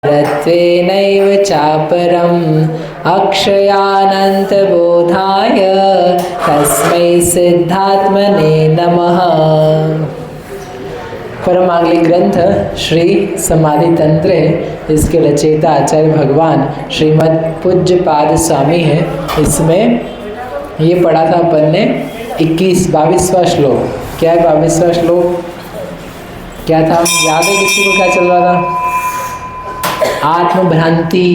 रत्वेनैव चापरम् अक्षयानन्तबोधाय तस्मै सिद्धात्मने नमः। परमागली ग्रंथ श्री समाधि तंत्र है। इसके रचयिता आचार्य भगवान श्रीमद् पूज्यपाद स्वामी है। इसमें ये पढ़ा था अपन ने 22वां श्लोक। क्या है 22वां श्लोक? क्या था याद है किसी को? क्या चल रहा था? आत्मभ्रांति,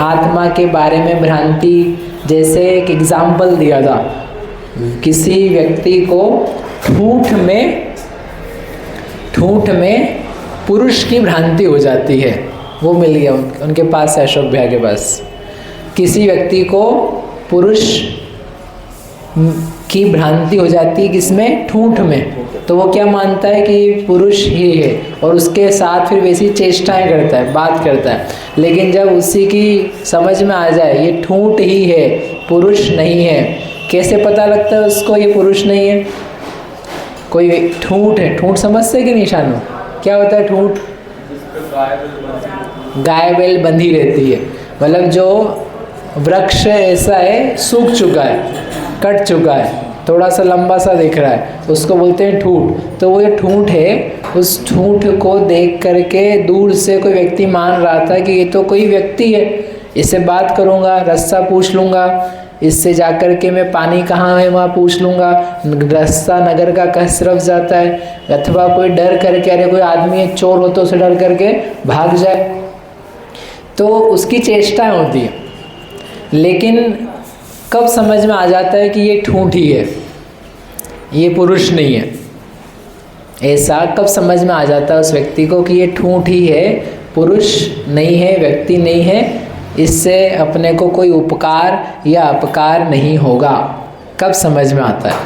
आत्मा के बारे में भ्रांति। जैसे एक एग्जाम्पल दिया था, किसी व्यक्ति को ठूंठ में पुरुष की भ्रांति हो जाती है। वो मिल गया उनके पास, अशोक भैया के पास। किसी व्यक्ति को पुरुष की भ्रांति हो जाती है, किसमें? ठूंठ में। तो वो क्या मानता है कि पुरुष ही है और उसके साथ फिर वैसी चेष्टाएं करता है, बात करता है। लेकिन जब उसी की समझ में आ जाए ये ठूंठ ही है, पुरुष नहीं है, कैसे पता लगता है उसको ये पुरुष नहीं है? कोई ठूंठ है, ठूंठ समझते कि निशान हो? क्या होता है ठूंठ? गाय बैल बंधी रहती है, मतलब जो वृक्ष ऐसा है, सूख चुका है, कट चुका है, थोड़ा सा लंबा सा दिख रहा है, उसको बोलते हैं ठूंठ। तो वो ये ठूंठ है, उस ठूंठ को देख करके दूर से कोई व्यक्ति मान रहा था कि ये तो कोई व्यक्ति है, इससे बात करूँगा, रास्ता पूछ लूँगा, इससे जाकर के मैं पानी कहाँ है वहाँ पूछ लूँगा, रास्ता नगर का किस तरफ जाता है, अथवा कोई डर करके, अरे कोई आदमी है चोर हो तो उसे डर करके भाग जाए, तो उसकी चेष्टाएं होती है। लेकिन कब समझ में आ जाता है कि ये ठूंठ ही है, ये पुरुष नहीं है? ऐसा कब समझ में आ जाता है उस व्यक्ति को कि ये ठूंठ ही है, पुरुष नहीं है, व्यक्ति नहीं है, इससे अपने को कोई उपकार या अपकार नहीं होगा? कब समझ में आता है?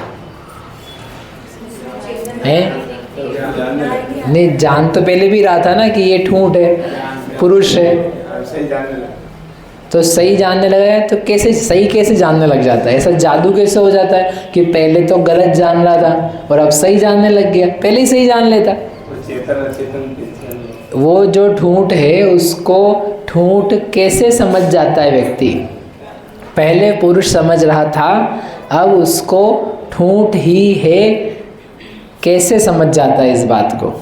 नहीं, जान तो पहले भी रहा था ना कि ये ठूंठ है, पुरुष है, तो सही जानने लगा है। तो कैसे सही कैसे जानने लग जाता है? ऐसा जादू कैसे हो जाता है कि पहले तो गलत जान रहा था और अब सही जानने लग गया? पहले ही सही जान लेता। वो जो ठूंठ है उसको ठूंठ कैसे समझ जाता है व्यक्ति? पहले पुरुष समझ रहा था, अब उसको ठूंठ ही है, कैसे समझ जाता है इस बात को?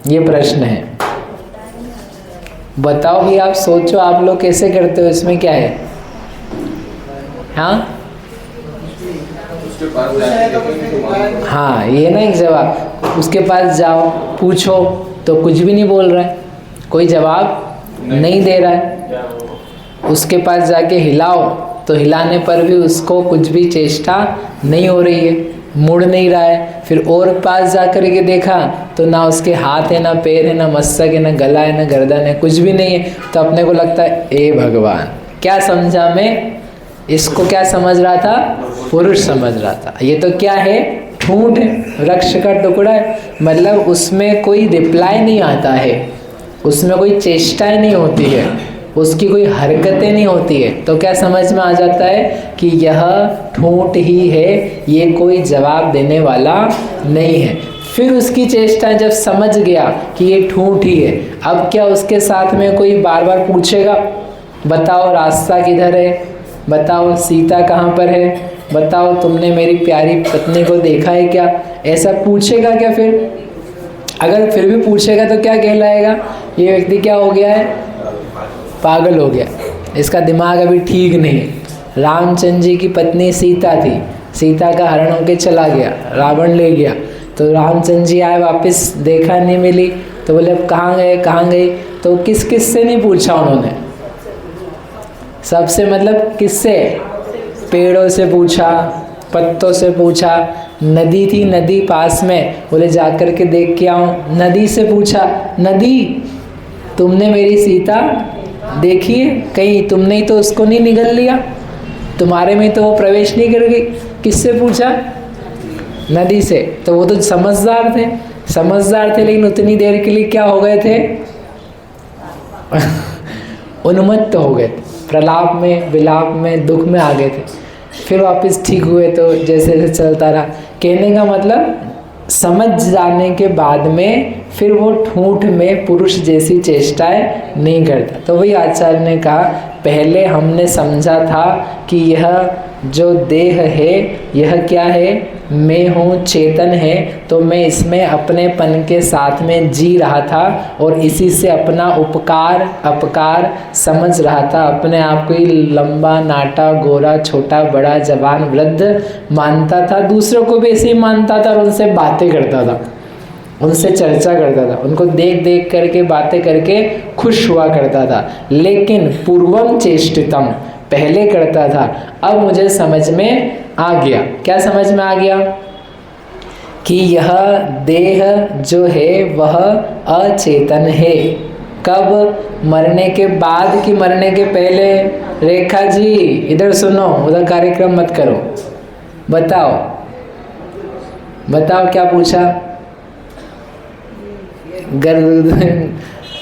ये प्रश्न है। बताओ भी, आप सोचो, आप लोग कैसे करते हो? इसमें क्या है? हाँ हाँ, ये ना एक जवाब। उसके पास जाओ, पूछो तो कुछ भी नहीं बोल रहा है, कोई जवाब नहीं दे रहा है। उसके पास जाके हिलाओ तो हिलाने पर भी उसको कुछ भी चेष्टा नहीं हो रही है, मुड़ नहीं रहा है। फिर और पास जा कर के देखा तो ना उसके हाथ है, ना पैर है, ना मस्तक है, ना गला है, ना गर्दन है, कुछ भी नहीं है। तो अपने को लगता है ए भगवान, क्या समझा मैं? इसको क्या समझ रहा था? पुरुष समझ रहा था। ये तो क्या है? ठूंठ है, वृक्ष का टुकड़ा है। मतलब उसमें कोई रिप्लाई नहीं आता है, उसमें कोई चेष्टाएं नहीं होती है, उसकी कोई हरकतें नहीं होती है। तो क्या समझ में आ जाता है कि यह ठूंठ ही है, ये कोई जवाब देने वाला नहीं है। फिर उसकी चेष्टा जब समझ गया कि ये ठूंठ ही है, अब क्या उसके साथ में कोई बार बार पूछेगा, बताओ रास्ता किधर है, बताओ सीता कहाँ पर है, बताओ तुमने मेरी प्यारी पत्नी को देखा है क्या? ऐसा पूछेगा क्या? फिर अगर फिर भी पूछेगा तो क्या कहलाएगा? ये व्यक्ति क्या हो गया है? पागल हो गया, इसका दिमाग अभी ठीक नहीं है। रामचंद्र जी की पत्नी सीता थी, सीता का हरण होके चला गया, रावण ले गया। तो रामचंद्र जी आए, वापस देखा नहीं मिली, तो बोले अब कहाँ गए, कहाँ गई? तो किस किस से नहीं पूछा उन्होंने? सबसे, मतलब किससे? पेड़ों से पूछा, पत्तों से पूछा, नदी थी, नदी पास में, बोले जाकर के देख के आओ। नदी से पूछा, नदी तुमने मेरी सीता देखी है कहीं? तुमने ही तो उसको नहीं निगल लिया, तुम्हारे में तो वो प्रवेश नहीं कर गई। किससे पूछा? नदी से। तो वो तो समझदार थे, लेकिन उतनी देर के लिए क्या हो गए थे? उन्मत्त हो गए, प्रलाप में, विलाप में, दुख में आ गए थे। फिर वापस ठीक हुए तो जैसे जैसे चलता रहा। कहने का मतलब समझ जाने के बाद में फिर वो ठूंठ में पुरुष जैसी चेष्टाएं नहीं करता। तो वही आचार्य ने कहा, पहले हमने समझा था कि यह जो देह है यह क्या है, मैं हूँ, चेतन है, तो मैं इसमें अपनेपन के साथ में जी रहा था और इसी से अपना उपकार अपकार समझ रहा था। अपने आप को ही लंबा नाटा गोरा छोटा बड़ा जवान वृद्ध मानता था, दूसरों को भी ऐसे ही मानता था और उनसे बातें करता था, उनसे चर्चा करता था, उनको देख देख करके बातें करके खुश हुआ करता था। लेकिन पूर्वम चेष्टितम, पहले करता था। अब मुझे समझ में आ गया। क्या समझ में आ गया? कि यह देह जो है वह अचेतन है। कब? मरने के बाद कि मरने के पहले? रेखा जी इधर सुनो, उधर कार्यक्रम मत करो। बताओ बताओ क्या पूछा?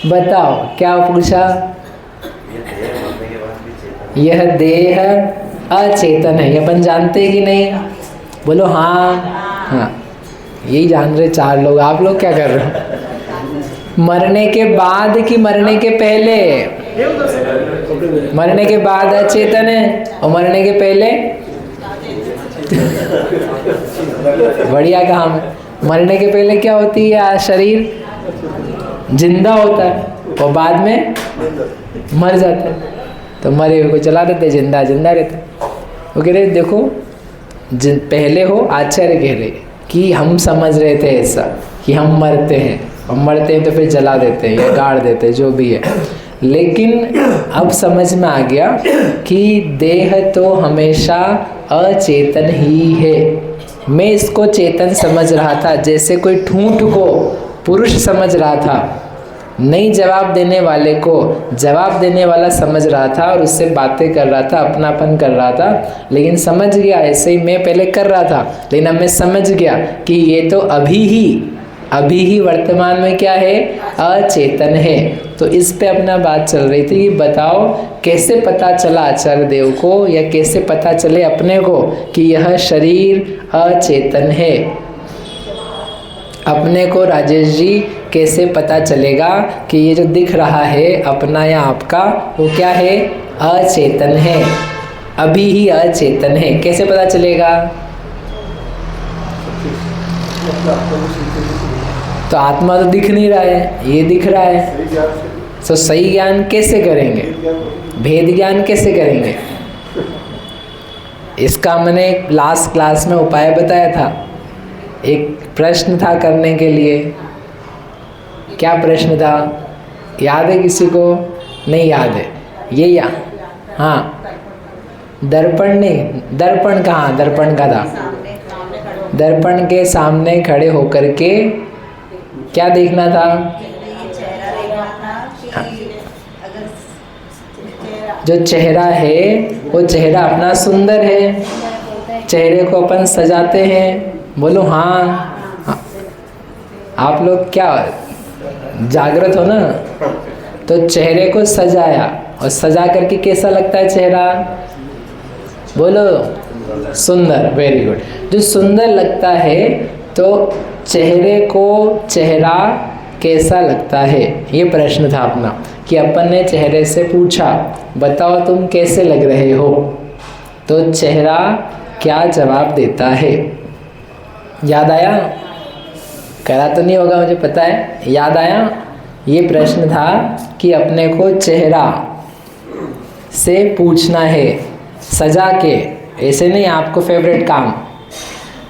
बताओ क्या पूछा? यह देह अचेतन है, ये अपन जानते हैं कि नहीं? बोलो हाँ। हाँ, यही जान रहे चार लोग। आप लोग क्या कर रहे हो? मरने के बाद कि मरने के पहले? मरने के बाद अचेतन है और मरने के पहले बढ़िया काम है। मरने के पहले क्या होती है? शरीर जिंदा होता है और बाद में मर जाता है। तो मरे हुए को जला देते, जिंदा जिंदा रहता है। वो कह रहे देखो, पहले हो आचार्य कह रहे कि हम समझ रहे थे ऐसा कि हम मरते हैं और मरते हैं तो फिर जला देते हैं या गाड़ देते हैं, जो भी है। लेकिन अब समझ में आ गया कि देह तो हमेशा अचेतन ही है। मैं इसको चेतन समझ रहा था, जैसे कोई ठूंठ को पुरुष समझ रहा था, नहीं जवाब देने वाले को जवाब देने वाला समझ रहा था और उससे बातें कर रहा था, अपनापन कर रहा था। लेकिन समझ गया, ऐसे ही मैं पहले कर रहा था, लेकिन अब मैं समझ गया कि ये तो अभी ही वर्तमान में क्या है? अचेतन है। तो इस पे अपना बात चल रही थी कि बताओ कैसे पता चला आचार्य देव को, या कैसे पता चले अपने को कि यह शरीर अचेतन है। अपने को राजेश जी कैसे पता चलेगा कि ये जो दिख रहा है अपना या आपका, वो क्या है? अचेतन है, अभी ही अचेतन है। कैसे पता चलेगा? तो आत्मा तो दिख नहीं रहा है, ये दिख रहा है। तो सही ज्ञान कैसे करेंगे? भेद ज्ञान कैसे करेंगे? इसका मैंने लास्ट क्लास में उपाय बताया था। एक प्रश्न था करने के लिए। क्या प्रश्न था? याद है किसी को? नहीं याद है? ये हाँ, दर्पण नहीं, दर्पण कहाँ? दर्पण का था। दर्पण के सामने खड़े होकर के क्या देखना था? हाँ। जो चेहरा है वो चेहरा अपना सुंदर है, चेहरे को अपन सजाते हैं। बोलो हाँ। हाँ। आप लोग क्या जागृत हो ना? तो चेहरे को सजाया, और सजा करके कैसा लगता है चेहरा? बोलो सुंदर। Very good. जो सुंदर लगता है तो चेहरे को चेहरा कैसा लगता है, ये प्रश्न था अपना। कि अपन ने चेहरे से पूछा बताओ तुम कैसे लग रहे हो, तो चेहरा क्या जवाब देता है? याद आया? करा तो नहीं होगा मुझे पता है, याद आया? ये प्रश्न था कि अपने को चेहरा से पूछना है, सजा के। ऐसे नहीं, आपको फेवरेट काम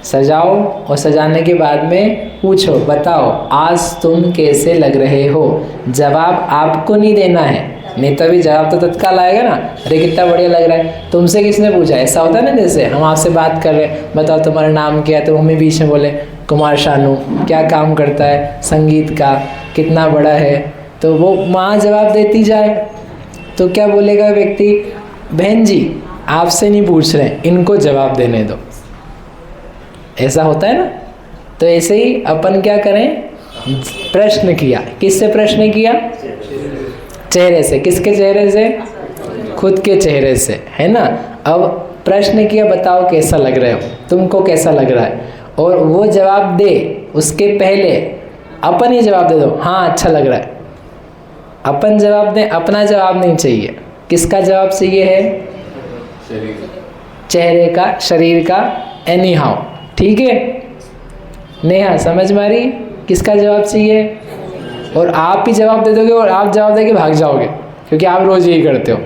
सजाओ और सजाने के बाद में पूछो बताओ आज तुम कैसे लग रहे हो। जवाब आपको नहीं देना है, नहीं तो अभी जवाब तो तत्काल आएगा ना, अरे कितना बढ़िया लग रहा है। तुमसे किसने पूछा? ऐसा होता है ना, जैसे हम आपसे बात कर रहे हैं, बताओ तुम्हारा नाम क्या है, तो मम्मी बीच में बोले कुमार शानू, क्या काम करता है? संगीत का। कितना बड़ा है? तो वो माँ जवाब देती जाए तो क्या बोलेगा व्यक्ति? बहन जी आपसे नहीं पूछ रहे, इनको जवाब देने दो। ऐसा होता है ना। तो ऐसे ही अपन क्या करें? प्रश्न किया। किससे प्रश्न किया? चेहरे से। किसके चेहरे से? खुद के चेहरे से, है ना। अब प्रश्न किया बताओ कैसा लग रहे हो, तुमको कैसा लग रहा है, और वो जवाब दे उसके पहले अपन ही जवाब दे दो, हाँ अच्छा लग रहा है, अपन जवाब दें, अपना जवाब नहीं चाहिए। किसका जवाब चाहिए है? चेहरे का, शरीर का, एनी हाउ, ठीक है। नेहा समझ में आ रही? किसका जवाब चाहिए? और आप ही जवाब दे दोगे और आप जवाब देके भाग जाओगे, क्योंकि आप रोज यही करते हो।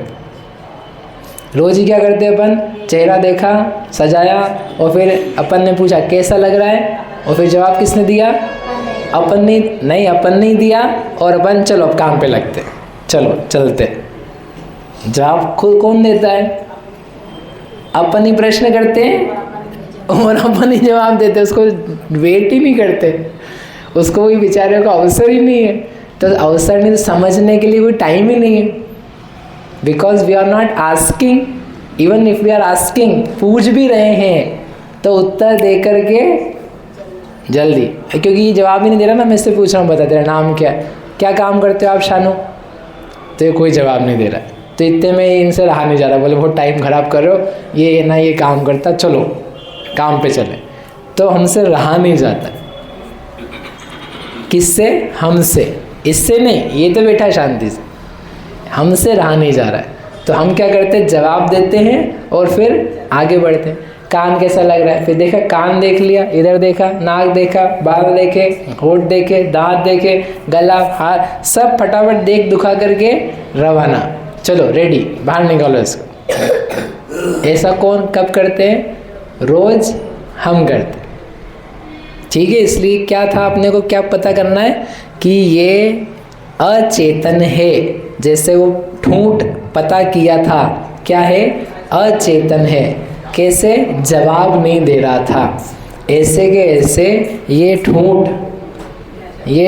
रोज ही क्या करते हैं अपन? चेहरा देखा, सजाया, और फिर अपन ने पूछा कैसा लग रहा है, और फिर जवाब किसने दिया? अपन नहीं, अपन नहीं दिया, और अपन चलो अब काम पे लगते, चलो चलते। जवाब खुद कौन देता है? अपन ही प्रश्न करते हैं और अपन ही जवाब देते हैं, उसको वेट ही नहीं करते, उसको कोई बेचारे को अवसर ही नहीं है। तो अवसर नहीं, तो समझने के लिए कोई टाइम ही नहीं है। Because we are not asking, even if we are asking, पूछ भी रहे हैं तो उत्तर दे करके जल्दी, क्योंकि ये जवाब ही नहीं दे रहा ना, मैं इससे पूछ रहा हूँ, बता तेरा नाम क्या है, क्या काम करते हो आप शानू, तो ये कोई जवाब नहीं दे रहा है। तो इतने में इनसे रहा नहीं जा रहा, बोले बहुत टाइम ख़राब कर रहे हो, ये ना ये काम करता, चलो काम पे चले। तो हमसे रहा नहीं जाता। किससे? हमसे, इससे नहीं, ये तो बैठा शांति से, हमसे रहा नहीं जा रहा है। तो हम क्या करते हैं? जवाब देते हैं और फिर आगे बढ़ते हैं। कान कैसा लग रहा है? फिर देखा, कान देख लिया, इधर देखा, नाक देखा, बाल देखे, होंठ देखे, दांत देखे, गला, हाथ, सब फटाफट देख दुखा करके रवाना, चलो रेडी, बाहर निकालो इसको। ऐसा कौन कब करते हैं? रोज हम करते हैं, ठीक है। इसलिए क्या था, अपने को क्या पता करना है कि ये अचेतन है। जैसे वो ठूंठ पता किया था, क्या है? अचेतन है। कैसे? जवाब नहीं दे रहा था, ऐसे के ऐसे ये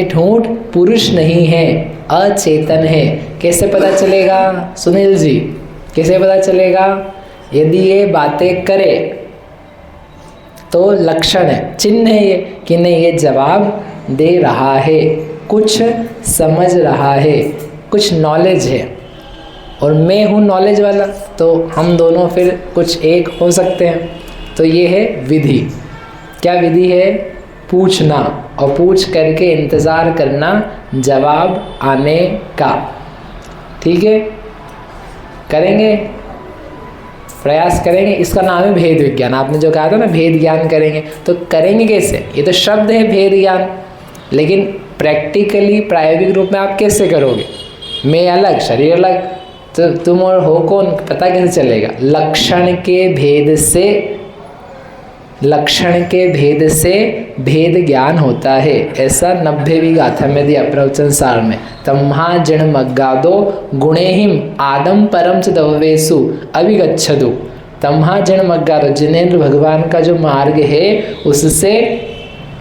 ठूंठ पुरुष नहीं है, अचेतन है। कैसे पता चलेगा सुनील जी? कैसे पता चलेगा? यदि ये बातें करे तो लक्षण है, चिन्ह है ये कि नहीं, ये जवाब दे रहा है, कुछ समझ रहा है, कुछ नॉलेज है, और मैं हूँ नॉलेज वाला, तो हम दोनों फिर कुछ एक हो सकते हैं। तो ये है विधि। क्या विधि है? पूछना, और पूछ करके इंतज़ार करना जवाब आने का, ठीक है। करेंगे, प्रयास करेंगे। इसका नाम है भेद विज्ञान। आपने जो कहा था ना, भेद ज्ञान करेंगे, तो करेंगे कैसे? ये तो शब्द है भेद ज्ञान, लेकिन प्रैक्टिकली प्रायोगिक रूप में आप कैसे करोगे? मैं अलग, शरीर अलग, तो तुम और हो कौन, पता कैसे चलेगा? लक्षण के भेद से भेद ज्ञान होता है। ऐसा 90वीं गाथा में दिया प्रवचन सार में। तम्हा जण मग्गादो गुणेहिम आदम परम च दवेसु अभिगच्छदु। तम्हा जण मग्गादो, जिनेंद्र भगवान का जो मार्ग है उससे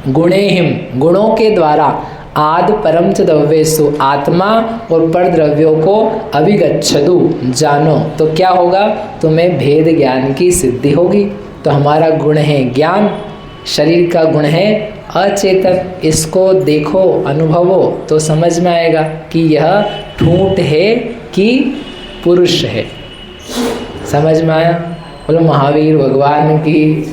गुणेहिम, गुणों के द्वारा, आद परम च दव्येसु, आत्मा और पर द्रव्यों को अभिगच्छदु, जानो, तो क्या होगा? तुम्हें भेद ज्ञान की सिद्धि होगी। तो हमारा गुण है ज्ञान, शरीर का गुण है अचेतन। इसको देखो, अनुभवो, तो समझ में आएगा कि यह ठूंठ है कि पुरुष है। समझ में आया? बोलो महावीर भगवान की।